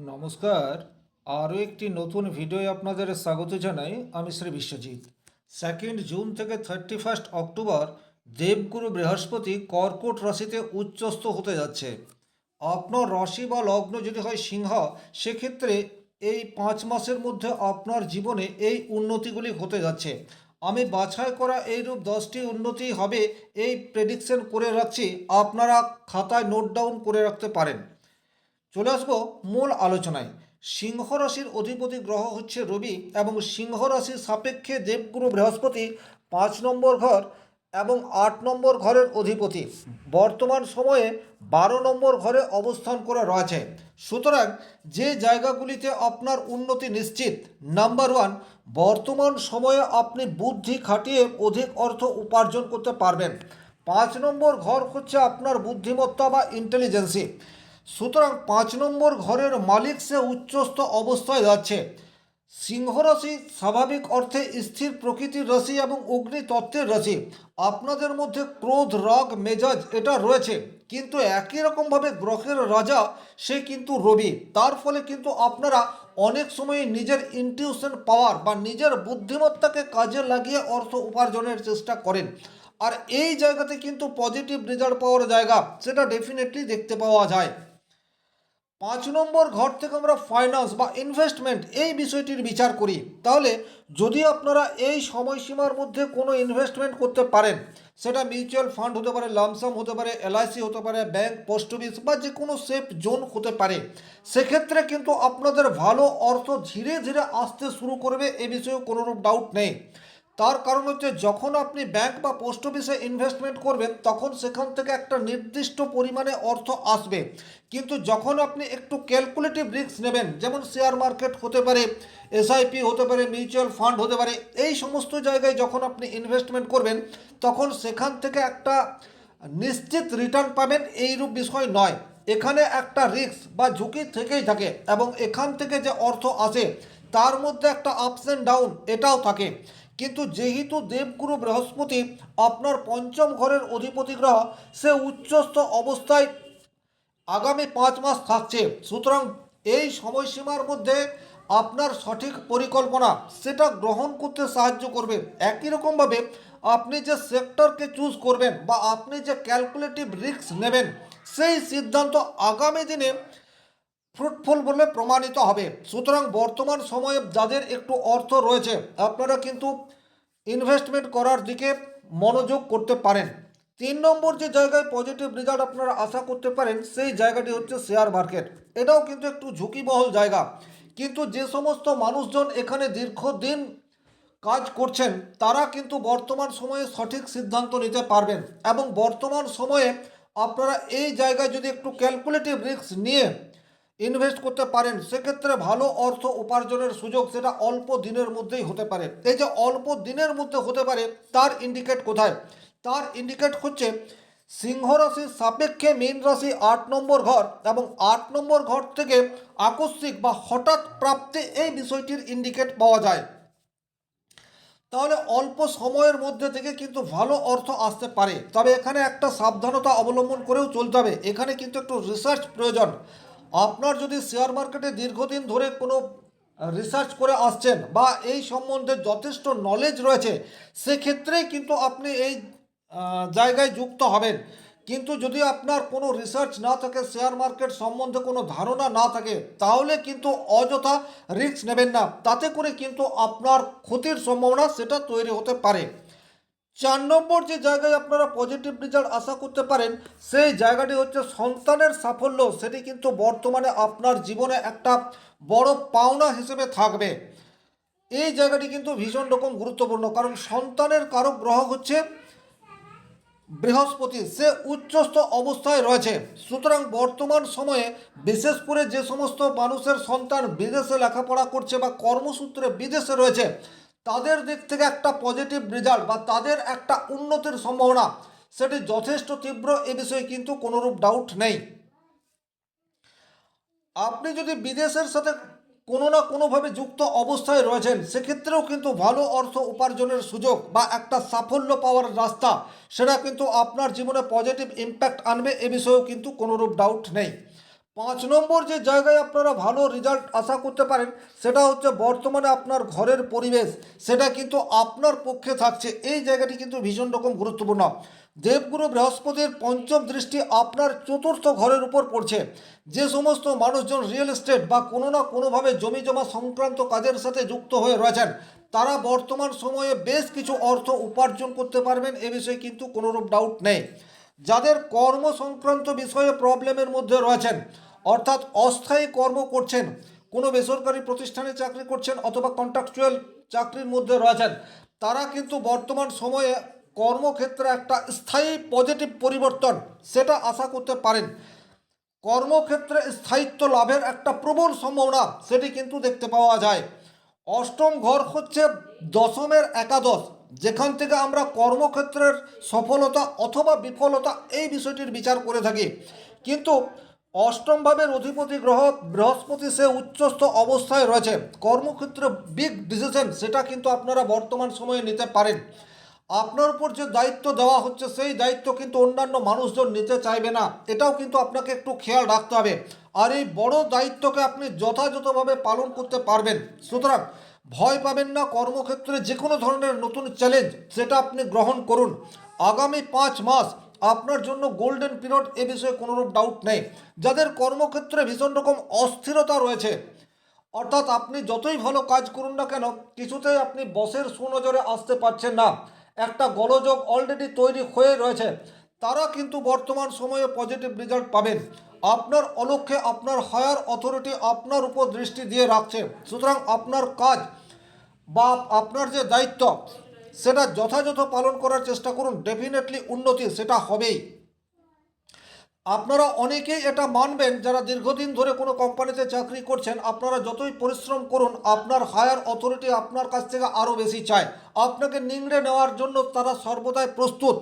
নমস্কার। আরও একটি নতুন ভিডিওয় আপনাদের স্বাগত জানাই। আমি শ্রী বিশ্বজিৎ। 2 জুন থেকে 31 অক্টোবর দেবগুরু বৃহস্পতি কর্কট রাশিতে উচ্চস্থ হতে যাচ্ছে। আপনার রাশি বা লগ্ন যদি হয় সিংহ, সেক্ষেত্রে এই 5 মাসের মধ্যে আপনার জীবনে এই উন্নতিগুলি হতে যাচ্ছে। আমি বাছাই করা এইরূপ 10টি উন্নতি হবে এই প্রেডিকশন করে রাখছি, আপনারা খাতায় নোট ডাউন করে রাখতে পারেন। চলে আসবো মূল আলোচনায়। সিংহ রাশির অধিপতি গ্রহ হচ্ছে রবি এবং সিংহ রাশির সাপেক্ষে দেবগুরু বৃহস্পতি 5 নম্বর ঘর এবং 8 নম্বর ঘরের অধিপতি। বর্তমান সময়ে 12 নম্বর ঘরে অবস্থান করে রয়েছে। সুতরাং যে জায়গাগুলিতে আপনার উন্নতি নিশ্চিত, নাম্বার 1, বর্তমান সময়ে আপনি বুদ্ধি খাটিয়ে অধিক অর্থ উপার্জন করতে পারবেন। 5 নম্বর ঘর হচ্ছে আপনার বুদ্ধিমত্তা বা ইন্টেলিজেন্সি। সুতরাং 5 নম্বর ঘরের মালিক সে উচ্চস্থ অবস্থায় যাচ্ছে। সিংহ রাশি স্বাভাবিক অর্থে স্থির প্রকৃতির রাশি এবং অগ্নি তত্ত্বের রাশি। আপনাদের মধ্যে ক্রোধ, রাগ, মেজাজ এটা রয়েছে, কিন্তু একই রকমভাবে গ্রহের রাজা সে কিন্তু রবি। তার ফলে কিন্তু আপনারা অনেক সময় নিজের ইনটিউশন পাওয়ার বা নিজের বুদ্ধিমত্তাকে কাজে লাগিয়ে অর্থ উপার্জনের চেষ্টা করেন। আর এই জায়গাতে কিন্তু পজিটিভ রেজাল্ট পাওয়ার জায়গা, সেটা ডেফিনেটলি দেখতে পাওয়া যায়। 5 নম্বর ঘর থেকে আমরা ফাইন্যান্স বা ইনভেস্টমেন্ট এই বিষয়টির বিচার করি। তাহলে যদি আপনারা এই সময়সীমার মধ্যে কোনো ইনভেস্টমেন্ট করতে পারেন, সেটা মিউচুয়াল ফান্ড হতে পারে, লামসাম হতে পারে, এলআইসি হতে পারে, ব্যাংক, পোস্ট অফিস বা যে কোনো সেফ জোন হতে পারে, সেক্ষেত্রে কিন্তু আপনাদের ভালো অর্থ ধীরে ধীরে আসতে শুরু করবে, এ বিষয়ে কোনোরূপ ডাউট নেই। তার কারণ হচ্ছে যখন আপনি ব্যাংক বা পোস্ট অফিসে ইনভেস্টমেন্ট করবেন তখন সেখান থেকে একটা নির্দিষ্ট পরিমাণে অর্থ আসবে, কিন্তু যখন আপনি একটু ক্যালকুলেটিভ রিস্ক নেবেন, যেমন শেয়ার মার্কেট হতে পারে, এসআইপি হতে পারে, মিউচুয়াল ফান্ড হতে পারে, এই সমস্ত জায়গায় যখন আপনি ইনভেস্টমেন্ট করবেন তখন সেখান থেকে একটা নিশ্চিত রিটার্ন পাবেন এইরূপ বিষয় নয়। এখানে একটা রিস্ক বা ঝুঁকি থেকেই থাকে এবং এখান থেকে যে অর্থ আসে তার মধ্যে একটা আপস অ্যান্ড ডাউন এটাও থাকে। কিন্তু যেহেতু দেবগুরু বৃহস্পতি আপনার পঞ্চম ঘরের অধিপতি গ্রহ, সে উচ্চস্থ অবস্থায় আগামী 5 মাস থাকছে। সুতরাং এই সময়সীমার মধ্যে আপনার সঠিক পরিকল্পনা সেটা গ্রহণ করতে সাহায্য করবে। একই রকমভাবে আপনি যে সেক্টরকে চুজ করবেন বা আপনি যে ক্যালকুলেটিভ রিস্ক নেবেন, সেই সিদ্ধান্ত আগামী দিনে ফ্রুটফুল বলে প্রমাণিত হবে। সুতরাং বর্তমান সময়ে যাদের একটু অর্থ রয়েছে, আপনারা কিন্তু ইনভেস্টমেন্ট করার দিকে মনোযোগ করতে পারেন। 3 নম্বর যে জায়গায় পজিটিভ রেজাল্ট আপনারা আশা করতে পারেন, সেই জায়গাটি হচ্ছে শেয়ার মার্কেট। এটাও কিন্তু একটু ঝুঁকিবহুল জায়গা, কিন্তু যে সমস্ত মানুষজন এখানে দীর্ঘদিন কাজ করছেন তারা কিন্তু বর্তমান সময়ে সঠিক সিদ্ধান্ত নিতে পারবেন এবং বর্তমান সময়ে আপনারা এই জায়গায় যদি একটু ক্যালকুলেটিভ রিস্ক নিয়ে ইনভেস্ট করতে পারেন, সেক্ষেত্রে ভালো অর্থ উপার্জনের সুযোগ সেটা অল্প দিনের মধ্যেই হতে পারে। এই যে অল্প দিনের মধ্যে হতে পারে তার ইন্ডিকেট কোথায়? তার ইন্ডিকেট হচ্ছে সিংহ রাশির সাপেক্ষে মীন রাশি 8 নম্বর ঘর এবং 8 নম্বর ঘর থেকে আকস্মিক বা হঠাৎ প্রাপ্তি এই বিষয়টির ইন্ডিকেট পাওয়া যায়। তাহলে অল্প সময়ের মধ্যে থেকে কিন্তু ভালো অর্থ আসতে পারে, তবে এখানে একটা সাবধানতা অবলম্বন করেও চলতে হবে। এখানে কিন্তু একটু রিসার্চ প্রয়োজন। আপনার যদি শেয়ার মার্কেটে দীর্ঘদিন ধরে কোনো রিসার্চ করে আসছেন বা এই সম্বন্ধে যথেষ্ট নলেজ রয়েছে, সেক্ষেত্রেই কিন্তু আপনি এই জায়গায় যুক্ত হবেন। কিন্তু যদি আপনার কোনো রিসার্চ না থাকে, শেয়ার মার্কেট সম্বন্ধে কোনো ধারণা না থাকে, তাহলে কিন্তু অযথা রিস্ক নেবেন না, তাতে করে কিন্তু আপনার ক্ষতির সম্ভাবনা সেটা তৈরি হতে পারে। 4 নম্বর যে জায়গায় আপনারা পজিটিভ রেজাল্ট আশা করতে পারেন, সেই জায়গাটি হচ্ছে সন্তানের সাফল্য। সেটি কিন্তু বর্তমানে আপনার জীবনে একটা বড় পাওনা হিসেবে থাকবে। এই জায়গাটি কিন্তু ভীষণ রকম গুরুত্বপূর্ণ, কারণ সন্তানের কারক গ্রহ হচ্ছে বৃহস্পতি, সে উচ্চস্থ অবস্থায় রয়েছে। সুতরাং বর্তমান সময়ে বিশেষ করে যে সমস্ত মানুষের সন্তান বিদেশে লেখাপড়া করছে বা কর্মসূত্রে বিদেশে রয়েছে, তাদের দিক থেকে একটা পজিটিভ রেজাল্ট বা তাদের একটা উন্নতির সম্ভাবনা সেটি যথেষ্ট তীব্র, এ বিষয়ে কিন্তু কোনোরূপ ডাউট নেই। আপনি যদি বিদেশের সাথে কোনো না কোনোভাবে যুক্ত অবস্থায় রয়েছেন, সেক্ষেত্রেও কিন্তু ভালো অর্থ উপার্জনের সুযোগ বা একটা সাফল্য পাওয়ার রাস্তা সেটা কিন্তু আপনার জীবনে পজিটিভ ইম্প্যাক্ট আনবে, এ বিষয়েও কিন্তু কোনোরূপ ডাউট নেই। 5 নম্বর যে জায়গায় আপনারা ভালো রেজাল্ট আশা করতে পারেন সেটা হচ্ছে বর্তমানে আপনার ঘরের পরিবেশ, সেটা কিন্তু আপনার পক্ষে থাকছে। এই জায়গাটি কিন্তু ভীষণ রকম গুরুত্বপূর্ণ। দেবগুরু বৃহস্পতির পঞ্চম দৃষ্টি আপনার চতুর্থ ঘরের উপর পড়ছে। যে সমস্ত মানুষজন রিয়েল এস্টেট বা কোনো না কোনোভাবে জমি জমা সংক্রান্ত কাজের সাথে যুক্ত হয়ে রয়েছেন, তারা বর্তমান সময়ে বেশ কিছু অর্থ উপার্জন করতে পারবেন, এ বিষয়ে কিন্তু কোনোরূপ ডাউট নেই। যাদের কর্ম সংক্রান্ত বিষয়ে প্রবলেমের মধ্যে রয়েছেন, অর্থাৎ অস্থায়ী কর্ম করছেন, কোনো বেসরকারি প্রতিষ্ঠানে চাকরি করছেন অথবা কন্ট্রাকচুয়াল চাকরির মধ্যে রয়েছেন, তারা কিন্তু বর্তমান সময়ে কর্মক্ষেত্রে একটা স্থায়ী পজিটিভ পরিবর্তন সেটা আশা করতে পারেন। কর্মক্ষেত্রে স্থায়িত্ব লাভের একটা প্রবল সম্ভাবনা সেটি কিন্তু দেখতে পাওয়া যায়। অষ্টম ঘর হচ্ছে দশমের একাদশ, যেখান থেকে আমরা কর্মক্ষেত্রের সফলতা অথবা বিফলতা এই বিষয়টির বিচার করে থাকি। কিন্তু অষ্টম ভাবের অধিপতি গ্রহ বৃহস্পতি সে উচ্চস্থ অবস্থায় রয়েছে। কর্মক্ষেত্রে বিগ ডিসিশন সেটা কিন্তু আপনারা বর্তমান সময়ে নিতে পারেন। আপনার উপর যে দায়িত্ব দেওয়া হচ্ছে সেই দায়িত্ব কিন্তু অন্যান্য মানুষজন নিতে চাইবে না, এটাও কিন্তু আপনাকে একটু খেয়াল রাখতে হবে। আর এই বড় দায়িত্বকে আপনি যথাযথভাবে পালন করতে পারবেন। সুতরাং ভয় পাবেন না, কর্মক্ষেত্রে যে কোনো ধরনের নতুন চ্যালেঞ্জ সেটা আপনি গ্রহণ করুন। আগামী 5 মাস আপনার জন্য গোল্ডেন পিরিয়ড, এ বিষয়ে কোনোরূপ ডাউট নেই। যাদের কর্মক্ষেত্রে ভীষণ রকম অস্থিরতা রয়েছে, অর্থাৎ আপনি যতই ভালো কাজ করুন না কেন কিছুতেই আপনি বসের সুনজরে আসতে পারছেন না, একটা গোলযোগ অলরেডি তৈরি হয়ে রয়েছে, তারা কিন্তু বর্তমান সময়ে পজিটিভ রেজাল্ট পাবেন। আপনার অলক্ষ্যে আপনার হায়ার অথরিটি আপনার উপর দৃষ্টি দিয়ে রাখছে। সুতরাং আপনার কাজ বা আপনার যে দায়িত্ব সেটা যথাযথ পালন করার চেষ্টা করুন, ডেফিনেটলি উন্নতি সেটা হবেই। আপনারা অনেকেই এটা মানবেন যারা দীর্ঘদিন ধরে কোনো কোম্পানিতে চাকরি করছেন, আপনারা যতই পরিশ্রম করুন আপনার হায়ার অথরিটি আপনার কাছ থেকে আরও বেশি চায়, আপনাকে নিংড়ে নেওয়ার জন্য তারা সর্বদাই প্রস্তুত।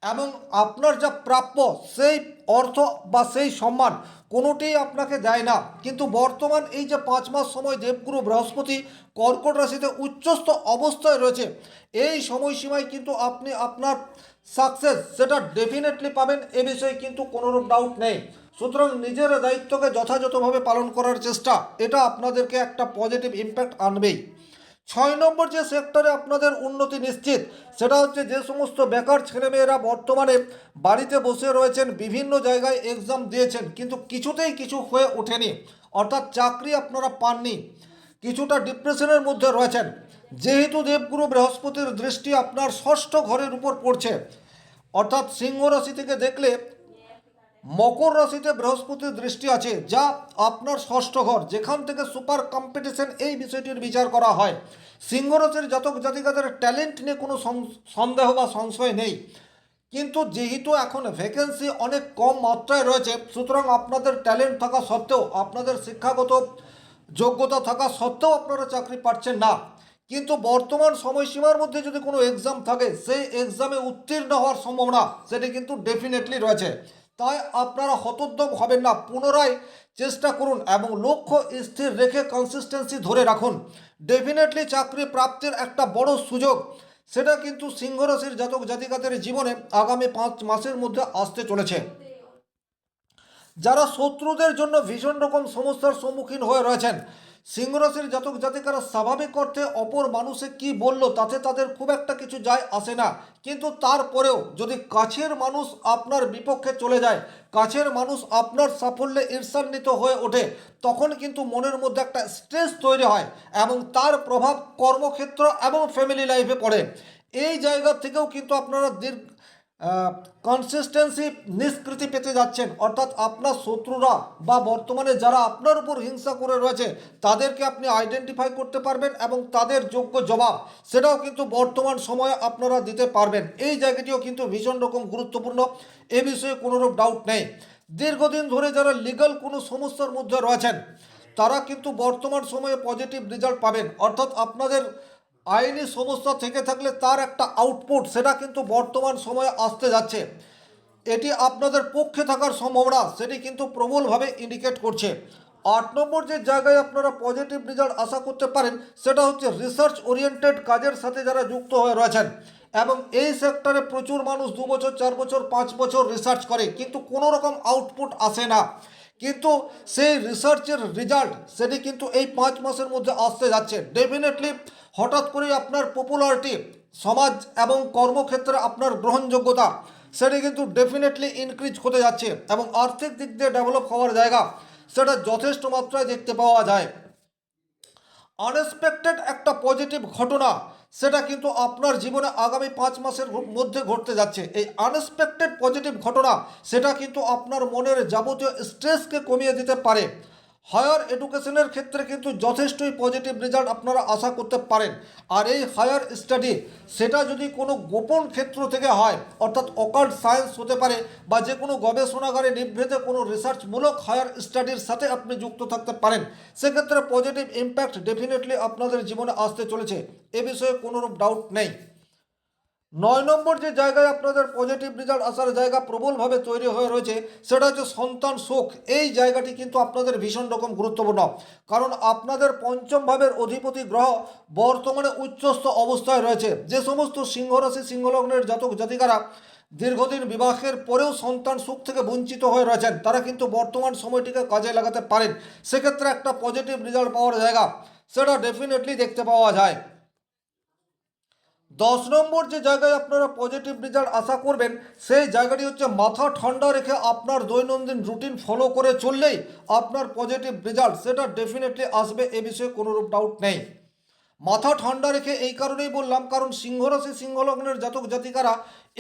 এবং আপনার যা প্রাপ্য সেই অর্থ বা সেই সম্মান কোনোটিই আপনাকে দেয় না। কিন্তু বর্তমান এই যে 5 মাস সময় দেবগুরু বৃহস্পতি কর্কট রাশিতে উচ্চস্থ অবস্থায় রয়েছে, এই সময়সীমায় কিন্তু আপনি আপনার সাকসেস সেটা ডেফিনেটলি পাবেন, এ বিষয়ে কিন্তু কোনোরূপ ডাউট নেই। সুতরাং নিজের দায়িত্বকে যথাযথভাবে পালন করার চেষ্টা, এটা আপনাদেরকে একটা পজিটিভ ইম্প্যাক্ট আনবেই। 6 নম্বর যে সেক্টরে আপনাদের উন্নতি নিশ্চিত সেটা হচ্ছে যে সমস্ত বেকার ছেলেমেয়েরা বর্তমানে বাড়িতে বসে রয়েছেন, বিভিন্ন জায়গায় এক্সাম দিয়েছেন কিন্তু কিছুতেই কিছু হয়ে ওঠেনি, অর্থাৎ চাকরি আপনারা পাননি, কিছুটা ডিপ্রেশনের মধ্যে রয়েছেন। যেহেতু দেবগুরু বৃহস্পতির দৃষ্টি আপনার ষষ্ঠ ঘরের উপর পড়ছে, অর্থাৎ সিংহ রাশি থেকে দেখলে মকর রাশিতে বৃহস্পতির দৃষ্টি আছে, যা আপনার ষষ্ঠ ঘর, যেখান থেকে সুপার কম্পিটিশন এই বিষয়টির বিচার করা হয়। সিংহ রাশির জাতক জাতিকাদের ট্যালেন্ট নিয়ে কোনো সন্দেহ বা সংশয় নেই, কিন্তু যেহেতু এখন ভ্যাকেন্সি অনেক কম মাত্রায় রয়েছে, সুতরাং আপনাদের ট্যালেন্ট থাকা সত্ত্বেও, আপনাদের শিক্ষাগত যোগ্যতা থাকা সত্ত্বেও আপনারা চাকরি পাচ্ছেন না। কিন্তু বর্তমান সময়সীমার মধ্যে যদি কোনো এক্সাম থাকে সেই এক্সামে উত্তীর্ণ হওয়ার সম্ভাবনা সেটি কিন্তু ডেফিনেটলি রয়েছে। তাই আপনারা হতোদ্যম হবেন না, পুনরায় চেষ্টা করুন এবং লক্ষ্য স্থির রেখে কনসিস্টেন্সি ধরে রাখুন। ডেফিনেটলি চাকরি প্রাপ্তির একটা বড় সুযোগ সেটা কিন্তু সিংহ রাশির জাতক জাতিকাদের জীবনে আগামী 5 মাসের মধ্যে আসতে চলেছে। যারা শত্রুদের জন্য ভীষণ রকম সমস্যার সম্মুখীন হয়ে রয়েছেন, সিংহ রাশির জাতক জাতিকারা স্বাভাবিক অর্থে অপর মানুষে কি বলল তাতে তাদের খুব একটা কিছু যায় আসে না, কিন্তু তারপরেও যদি কাছের মানুষ আপনার বিপক্ষে চলে যায়, কাছের মানুষ আপনার সাফল্যে ঈর্ষান্বিত হয়ে ওঠে, তখন কিন্তু মনের মধ্যে একটা স্ট্রেস তৈরি হয় এবং তার প্রভাব কর্মক্ষেত্র এবং ফ্যামিলি লাইফে পড়ে। এই জায়গা থেকেও কিন্তু আপনারা কনসিস্টেন্সি নিষ্কৃতি পেতে যাচ্ছেন, অর্থাৎ আপনার শত্রুরা বা বর্তমানে যারা আপনার উপর হিংসা করে রয়েছে তাদেরকে আপনি আইডেন্টিফাই করতে পারবেন এবং তাদের যোগ্য জবাব সেটাও কিন্তু বর্তমান সময়ে আপনারা দিতে পারবেন। এই জায়গাটিও কিন্তু ভীষণ রকম গুরুত্বপূর্ণ, এ বিষয়ে কোনোরূপ ডাউট নেই। দীর্ঘদিন ধরে যারা লিগ্যাল কোনো সমস্যার মধ্যে রয়েছেন তারা কিন্তু বর্তমান সময়ে পজিটিভ রেজাল্ট পাবেন, অর্থাৎ আপনাদের আইনি সমস্যা থেকে থাকলে তার একটা আউটপুট সেটা কিন্তু বর্তমান সময়ে আসতে যাচ্ছে, এটি আপনাদের পক্ষে থাকার সম্ভাবনা সেটি কিন্তু প্রবলভাবে ইন্ডিকেট করছে। 8 নম্বর যে জায়গায় আপনারা পজিটিভ রেজাল্ট আশা করতে পারেন সেটা হচ্ছে রিসার্চ ওরিয়েন্টেড কাজের সাথে যারা যুক্ত হয়ে রয়েছেন, এবং এই সেক্টরে প্রচুর মানুষ 2 বছর 4 বছর 5 বছর রিসার্চ করে কিন্তু কোনো রকম আউটপুট আসে না। কিন্তু সেই রিসার্চের রেজাল্ট সেটি কিন্তু এই 5 মাসের মধ্যে আসতে যাচ্ছে। ডেফিনেটলি হঠাৎ করেই আপনার পপুলারিটি, সমাজ এবং কর্মক্ষেত্রে আপনার গ্রহণযোগ্যতা সেটি কিন্তু ডেফিনেটলি ইনক্রিজ হতে যাচ্ছে এবং আর্থিক দিক দিয়ে ডেভেলপ হওয়ার জায়গা সেটা যথেষ্ট মাত্রায় দেখতে পাওয়া যায়। আনএক্সপেক্টেড একটা পজিটিভ ঘটনা সেটা কিন্তু আপনার জীবনে আগামী 5 মাসের মধ্যে ঘটতে যাচ্ছে। এই আনএক্সপেক্টেড পজিটিভ ঘটনা সেটা কিন্তু আপনার মনের যাবতীয় স্ট্রেসকে কমিয়ে দিতে পারে। হায়ার এডুকেশনের ক্ষেত্রে কিন্তু যথেষ্টই পজিটিভ রেজাল্ট আপনারা আশা করতে পারেন। আর এই হায়ার স্টাডি সেটা যদি কোনো গোপন ক্ষেত্র থেকে হয়, অর্থাৎ অকাল্ট সায়েন্স হতে পারে বা যে কোনো গবেষণাগারে নিভৃতে কোনো রিসার্চমূলক হায়ার স্টাডির সাথে আপনি যুক্ত থাকতে পারেন, সেক্ষেত্রে পজিটিভ ইম্প্যাক্ট ডেফিনেটলি আপনাদের জীবনে আসতে চলেছে, এ বিষয়ে কোনোরূপ ডাউট নেই। 9 নম্বর যে জায়গায় আপনাদের পজিটিভ রেজাল্ট আসার জায়গা প্রবলভাবে তৈরি হয়ে রয়েছে সেটা হচ্ছে সন্তান সুখ। এই জায়গাটি কিন্তু আপনাদের ভীষণ রকম গুরুত্বপূর্ণ, কারণ আপনাদের পঞ্চম ভাবের অধিপতি গ্রহ বর্তমানে উচ্চস্থ অবস্থায় রয়েছে। যে সমস্ত সিংহ রাশি সিংহ লগ্নের জাতক জাতিকারা দীর্ঘদিন বিবাহের পরেও সন্তান সুখ থেকে বঞ্চিত হয়ে রয়েছেন, তারা কিন্তু বর্তমান সময়টিকে কাজে লাগাতে পারেন। সেক্ষেত্রে একটা পজিটিভ রেজাল্ট পাওয়ার জায়গা সেটা ডেফিনেটলি দেখতে পাওয়া যায়। 10 নম্বর যে জায়গায় আপনারা পজিটিভ রেজাল্ট আশা করবেন সেই জায়গাটি হচ্ছে মাথা ঠান্ডা রেখে আপনার দৈনন্দিন রুটিন ফলো করে চললেই আপনার পজিটিভ রেজাল্ট সেটা ডেফিনেটলি আসবে, এ বিষয়ে কোনোরূপ ডাউট নেই। মাথা ঠান্ডা রেখে এই কারণেই বললাম, কারণ সিংহ রাশি সিংহ লগ্নের জাতক জাতিকারা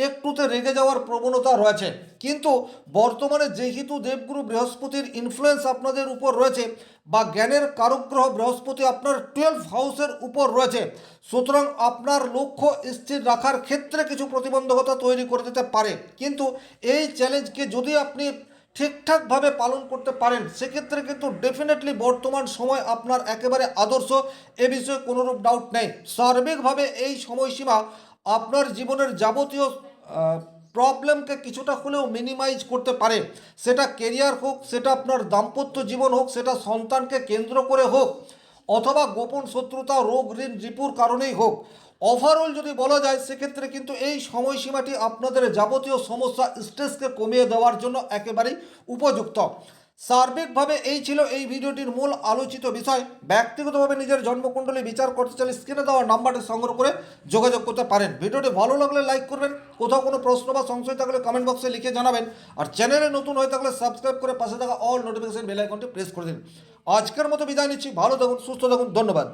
একটুতে রেগে যাওয়ার প্রবণতা রয়েছে, কিন্তু বর্তমানে যেহেতু দেবগুরু বৃহস্পতির ইনফ্লুয়েন্স আপনাদের উপর রয়েছে বা জ্ঞানের কারকগ্রহ বৃহস্পতি আপনার 12 হাউসের উপর রয়েছে, সুতরাং আপনার লক্ষ্য স্থির রাখার ক্ষেত্রে কিছু প্রতিবন্ধকতা তৈরি করে দিতে পারে। কিন্তু এই চ্যালেঞ্জকে যদি আপনি ঠিকঠাকভাবে পালন করতে পারেন, সেক্ষেত্রে কিন্তু ডেফিনেটলি বর্তমান সময় আপনার একেবারে আদর্শ, এ বিষয়ে কোনোরূপ ডাউট নেই। সার্বিকভাবে এই সময়সীমা আপনার জীবনের যাবতীয় প্রবলেমকে কিছুটা হলেও মিনিমাইজ করতে পারে। সেটা কেরিয়ার হোক, সেটা আপনার দাম্পত্য জীবন হোক, সেটা সন্তানকে কেন্দ্র করে হোক, অথবা গোপন শত্রুতা, রোগ, ঋণ, রিপুর কারণেই হোক। ওভারঅল যদি বলা যায় সেক্ষেত্রে কিন্তু এই সময়সীমাটি আপনাদের যাবতীয় সমস্যা, স্ট্রেসকে কমিয়ে দেওয়ার জন্য একেবারেই উপযুক্ত। সার্বিকভাবে এই ছিল এই ভিডিওটির মূল আলোচিত বিষয়। ব্যক্তিগতভাবে নিজের জন্মকুণ্ডলী বিচার করতে চাইলে স্ক্রিনে দেওয়া নাম্বারটি সংগ্রহ করে যোগাযোগ করতে পারেন। ভিডিওটি ভালো লাগলে লাইক করবেন, কোথাও কোনো প্রশ্ন বা সংশয় থাকলে কমেন্ট বক্সে লিখে জানাবেন, আর চ্যানেলে নতুন হয়ে থাকলে সাবস্ক্রাইব করে পাশে থাকা অল নোটিফিকেশন বেল আইকনটি প্রেস করে দিন। আজকের মতো বিদায় নিচ্ছি, ভালো থাকুন, সুস্থ থাকুন, ধন্যবাদ।